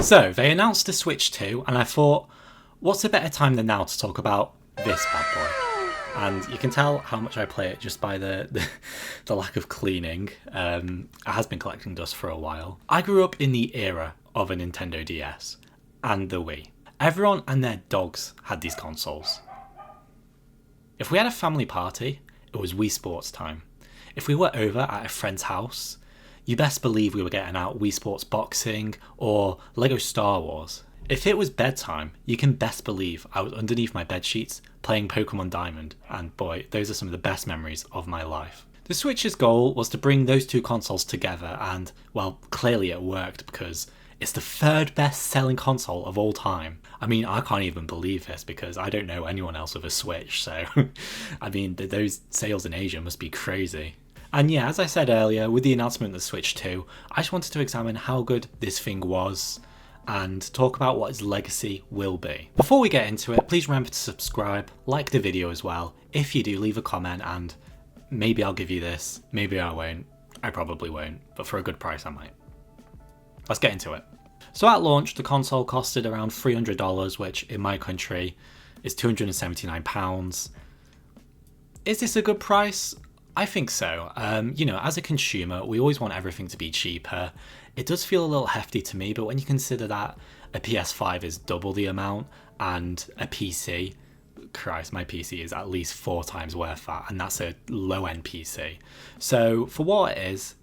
So they announced the Switch 2 and I thought, what's a better time than now to talk about this bad boy? And you can tell how much I play it just by the lack of cleaning. It has been collecting dust for a while. I grew up in the era of a Nintendo DS and the Wii. Everyone and their dogs had these consoles. If we had a family party, it was Wii Sports time. If we were over at a friend's house, you best believe we were getting out Wii Sports Boxing or Lego Star Wars. If it was bedtime, you can best believe I was underneath my bed sheets playing Pokemon Diamond, and boy, those are some of the best memories of my life. The Switch's goal was to bring those two consoles together, and well, clearly it worked because it's the third best selling console of all time. I mean, I can't even believe this because I don't know anyone else with a Switch, so I mean, those sales in Asia must be crazy. And yeah, as I said earlier, with the announcement of the Switch 2, I just wanted to examine how good this thing was and talk about what its legacy will be. Before we get into it, please remember to subscribe, like the video as well. If you do, leave a comment and maybe I'll give you this, maybe I won't, I probably won't, but for a good price I might. Let's get into it. So at launch, the console costed around $300, which in my country is £279. Is this a good price? I think so. You know, as a consumer, we always want everything to be cheaper. It does feel a little hefty to me, but when you consider that a PS5 is double the amount and a PC, Christ, my PC is at least 4 times worth that, and that's a low-end PC. So for what it is,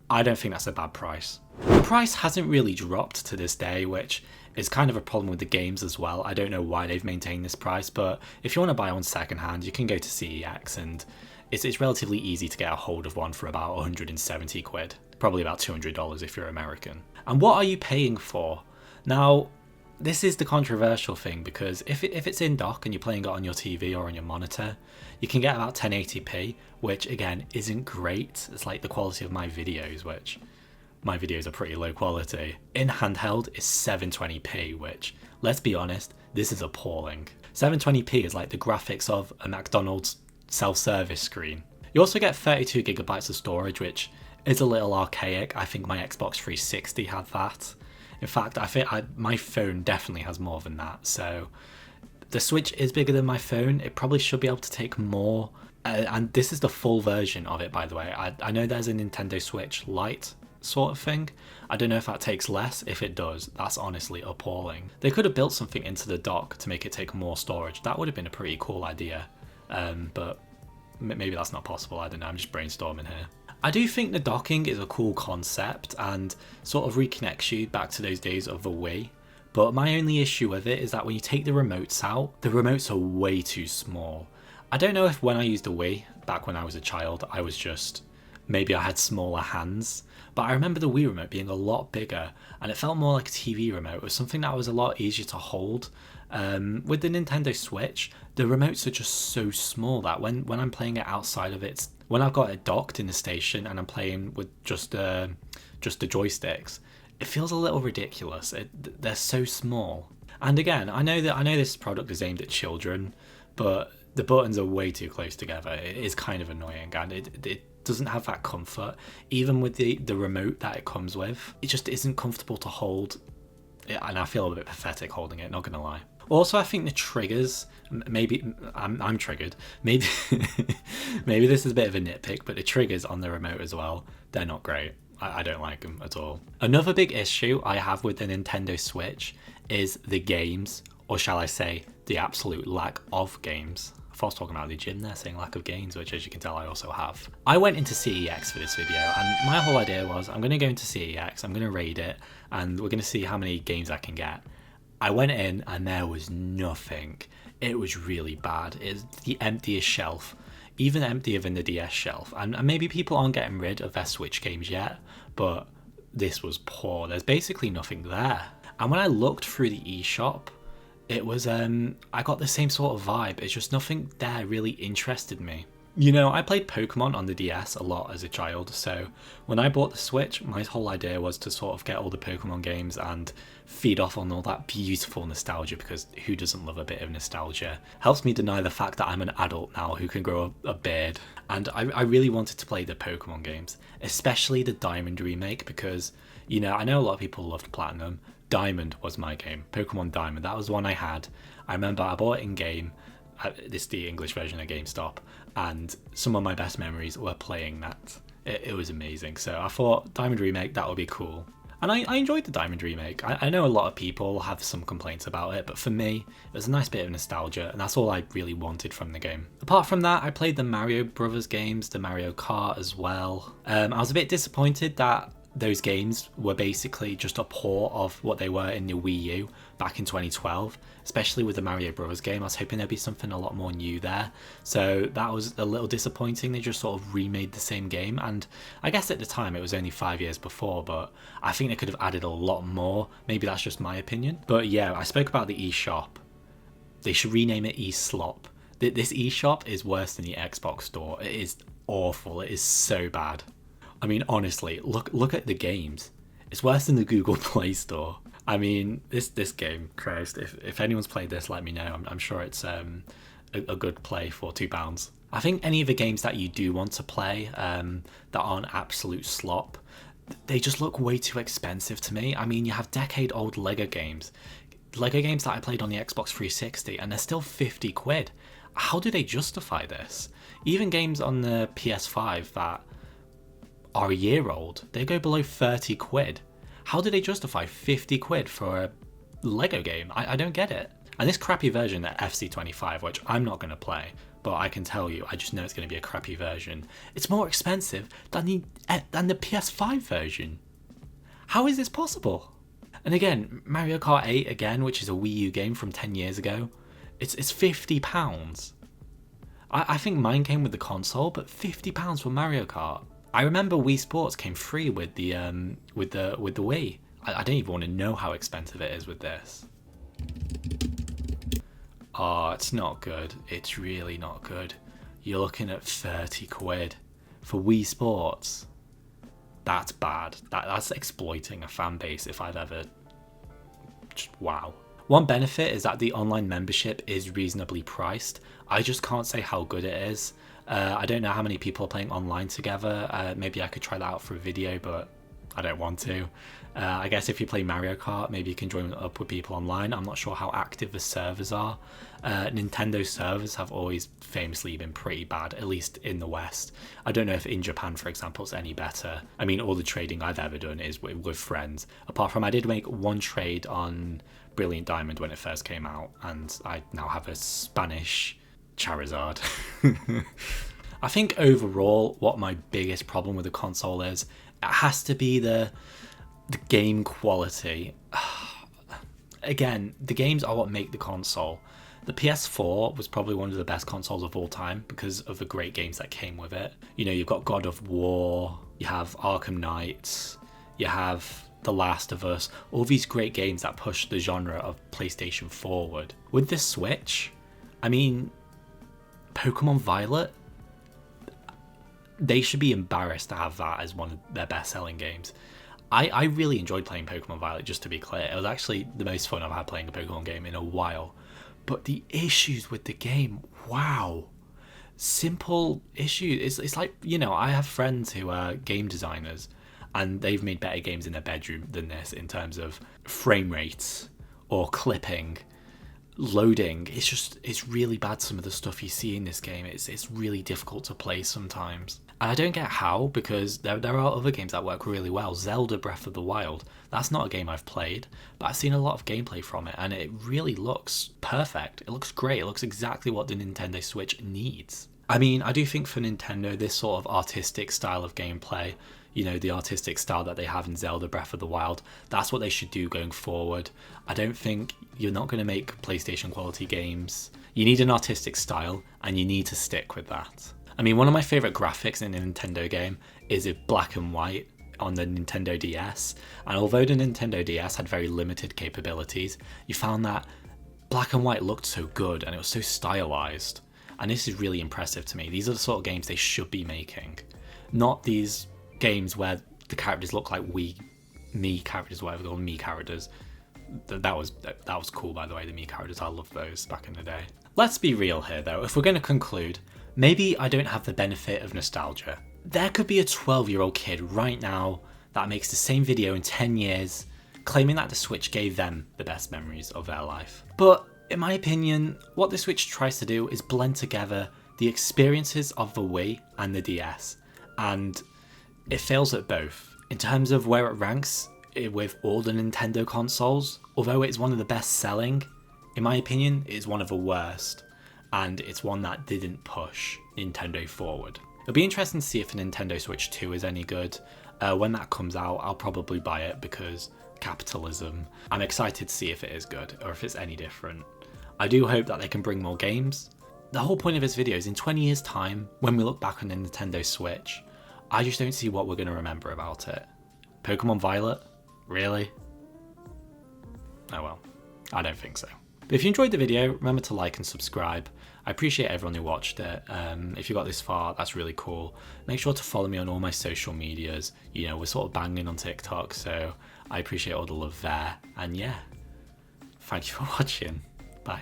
I don't think that's a bad price. The price hasn't really dropped to this day, which is kind of a problem with the games as well. I don't know why they've maintained this price, but if you want to buy one secondhand, you can go to CEX and it's relatively easy to get a hold of one for about 170 quid. Probably about $200 if you're American. And what are you paying for? Now, this is the controversial thing because if it's in dock and you're playing it on your TV or on your monitor, you can get about 1080p, which again isn't great. It's like the quality of my videos, which my videos are pretty low quality. In handheld is 720p, which, let's be honest, this is appalling. 720p is like the graphics of a McDonald's self-service screen. You also get 32 gigabytes of storage, which is a little archaic. I think my Xbox 360 had that. In fact, I think my phone definitely has more than that. So the Switch is bigger than my phone. It probably should be able to take more. And this is the full version of it, by the way. I know there's a Nintendo Switch Lite sort of thing. I don't know if that takes less. If it does, that's honestly appalling. They could have built something into the dock to make it take more storage. That would have been a pretty cool idea. But maybe that's not possible. I don't know. I'm just brainstorming here. I do think the docking is a cool concept and sort of reconnects you back to those days of the Wii. But my only issue with it is that when you take the remotes out, the remotes are way too small. I don't know if when I used the Wii, back when I was a child, I was just, maybe I had smaller hands. But I remember the Wii remote being a lot bigger and it felt more like a TV remote. It was something that was a lot easier to hold. With the Nintendo Switch, the remotes are just so small that when I'm playing it outside of it, when I've got it docked in the station and I'm playing with just the joysticks, it feels a little ridiculous. They're so small. And again, I know this product is aimed at children, but the buttons are way too close together. It is kind of annoying, and it doesn't have that comfort. Even with the remote that it comes with, it just isn't comfortable to hold. And I feel a bit pathetic holding it, not gonna lie. Also, I think the triggers, maybe I'm triggered. Maybe maybe this is a bit of a nitpick, but the triggers on the remote as well, they're not great. I don't like them at all. Another big issue I have with the Nintendo Switch is the games, or shall I say, the absolute lack of games. I was talking about the gym there, saying lack of games, which as you can tell I also have. I went into CEX for this video, and my whole idea was I'm going to go into CEX, I'm going to raid it, and we're going to see how many games I can get. I went in and there was nothing. It was really bad. It's the emptiest shelf, even emptier than the DS shelf. And maybe people aren't getting rid of their Switch games yet, but this was poor. There's basically nothing there. And when I looked through the eShop, it was, I got the same sort of vibe. It's just nothing there really interested me. You know, I played Pokemon on the DS a lot as a child, so when I bought the Switch, my whole idea was to sort of get all the Pokemon games and feed off on all that beautiful nostalgia, because who doesn't love a bit of nostalgia? Helps me deny the fact that I'm an adult now who can grow a beard. And I really wanted to play the Pokemon games, especially the Diamond remake, because, you know, I know a lot of people loved Platinum. Diamond was my game. Pokemon Diamond. That was the one I had. I remember I bought it in game. This is the English version of GameStop. And some of my best memories were playing that. It was amazing. So I thought Diamond Remake, that would be cool. And I enjoyed the Diamond Remake. I know a lot of people have some complaints about it, but for me, it was a nice bit of nostalgia, and that's all I really wanted from the game. Apart from that, I played the Mario Brothers games, the Mario Kart as well. I was a bit disappointed that those games were basically just a port of what they were in the Wii U back in 2012, especially with the Mario Bros. Game. I was hoping there'd be something a lot more new there. So that was a little disappointing. They just sort of remade the same game, and I guess at the time it was only 5 years before, but I think they could have added a lot more. Maybe that's just my opinion. But yeah, I spoke about the eShop. They should rename it eSlop. This eShop is worse than the Xbox store. It is awful. It is so bad. I mean, honestly, look at the games. It's worse than the Google Play Store. I mean, this game, Christ, if anyone's played this, let me know. I'm sure it's a good play for £2. I think any of the games that you do want to play that aren't absolute slop, they just look way too expensive to me. I mean, you have decade-old Lego games that I played on the Xbox 360, and they're still 50 quid. How do they justify this? Even games on the PS5 that are a year old, they go below 30 quid. How do they justify 50 quid for a Lego game? I don't get it. And this crappy version at FC25, which I'm not going to play, but I can tell you, I just know it's going to be a crappy version. It's more expensive than the PS5 version. How is this possible? And again, Mario Kart 8 again, which is a Wii U game from 10 years ago, it's £50. I think mine came with the console, but £50 for Mario Kart. I remember Wii Sports came free with the Wii. I don't even want to know how expensive it is with this. Oh, it's not good. It's really not good. You're looking at 30 quid for Wii Sports. That's bad. That's exploiting a fan base if I've ever... Just, wow. One benefit is that the online membership is reasonably priced. I just can't say how good it is. I don't know how many people are playing online together. Maybe I could try that out for a video, but I don't want to. I guess if you play Mario Kart, maybe you can join up with people online. I'm not sure how active the servers are. Nintendo servers have always famously been pretty bad, at least in the West. I don't know if in Japan, for example, it's any better. I mean, all the trading I've ever done is with friends. Apart from I did make one trade on Brilliant Diamond when it first came out, and I now have a Spanish Charizard. I think overall what my biggest problem with the console is, it has to be the game quality. Again, the games are what make the console. The PS4 was probably one of the best consoles of all time because of the great games that came with it. You know, you've got God of War, you have Arkham Knight, you have The Last of Us, all these great games that push the genre of PlayStation forward. With this Switch, I mean, Pokemon Violet, they should be embarrassed to have that as one of their best-selling games. I really enjoyed playing Pokemon Violet, just to be clear. It was actually the most fun I've had playing a Pokemon game in a while. But the issues with the game, wow. Simple issues. It's like, you know, I have friends who are game designers, and they've made better games in their bedroom than this in terms of frame rates or clipping, loading. It's really bad, some of the stuff you see in this game. It's really difficult to play sometimes. And I don't get how, because there are other games that work really well. Zelda Breath of the Wild, that's not a game I've played, but I've seen a lot of gameplay from it, and it really looks perfect. It looks great. It looks exactly what the Nintendo Switch needs. I mean, I do think for Nintendo, this sort of artistic style of gameplay, you know, the artistic style that they have in Zelda Breath of the Wild, that's what they should do going forward. I don't think you're not going to make PlayStation quality games. You need an artistic style, and you need to stick with that. I mean, one of my favourite graphics in a Nintendo game is in black and white on the Nintendo DS. And although the Nintendo DS had very limited capabilities, you found that black and white looked so good and it was so stylized. And this is really impressive to me. These are the sort of games they should be making. Not these games where the characters look like Mii characters, whatever they're called, Mii characters. That was cool, by the way, the Mii characters. I loved those back in the day. Let's be real here, though. If we're going to conclude, maybe I don't have the benefit of nostalgia. There could be a 12-year-old kid right now that makes the same video in 10 years, claiming that the Switch gave them the best memories of their life. But in my opinion, what the Switch tries to do is blend together the experiences of the Wii and the DS, and it fails at both. In terms of where it ranks with all the Nintendo consoles, although it's one of the best selling, in my opinion, it is one of the worst, and it's one that didn't push Nintendo forward. It'll be interesting to see if the Nintendo Switch 2 is any good. When that comes out, I'll probably buy it because capitalism. I'm excited to see if it is good or if it's any different. I do hope that they can bring more games. The whole point of this video is in 20 years time, when we look back on the Nintendo Switch, I just don't see what we're going to remember about it. Pokemon Violet? Really? Oh well, I don't think so. But if you enjoyed the video, remember to like and subscribe. I appreciate everyone who watched it. If you got this far, that's really cool. Make sure to follow me on all my social medias. You know, we're sort of banging on TikTok, so I appreciate all the love there. And yeah, thank you for watching. Bye.